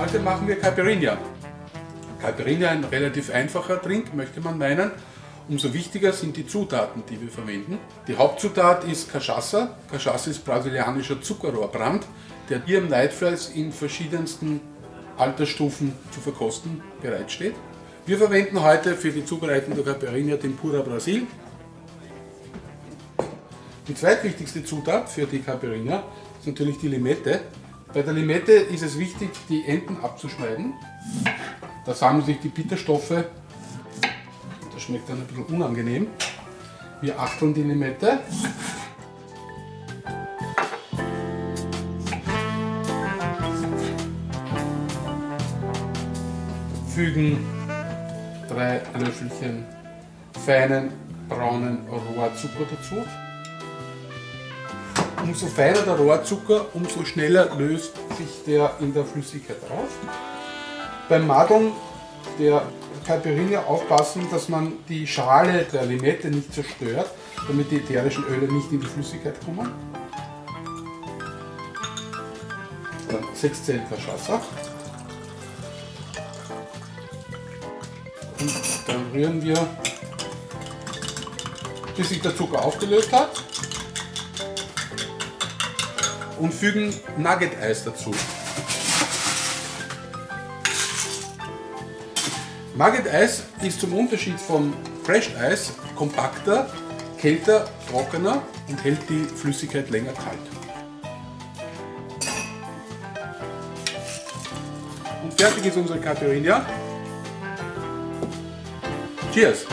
Heute machen wir Caipirinha. Caipirinha ein relativ einfacher Trink, möchte man meinen. Umso wichtiger sind die Zutaten, die wir verwenden. Die Hauptzutat ist Cachaça. Cachaça ist brasilianischer Zuckerrohrbrand, der hier im Nightflies in verschiedensten Altersstufen zu verkosten bereitsteht. Wir verwenden heute für die Zubereitung der Caipirinha Tempura Brasil. Die zweitwichtigste Zutat für die Caipirinha ist natürlich die Limette. Bei der Limette ist es wichtig, die Enden abzuschneiden. Da sammeln sich die Bitterstoffe. Das schmeckt dann ein bisschen unangenehm. Wir achteln die Limette. Fügen 3 Löffelchen feinen braunen Rohrzucker dazu. Umso feiner der Rohrzucker, umso schneller löst sich der in der Flüssigkeit auf. Beim Madeln der Caipirinha aufpassen, dass man die Schale der Limette nicht zerstört, damit die ätherischen Öle nicht in die Flüssigkeit kommen. Dann 6 Zellen Cachaça. Und dann rühren wir, bis sich der Zucker aufgelöst hat. Und fügen Nugget-Eis dazu. Nugget-Eis ist zum Unterschied von Fresh-Eis kompakter, kälter, trockener und hält die Flüssigkeit länger kalt. Und fertig ist unsere Caipirinha. Cheers!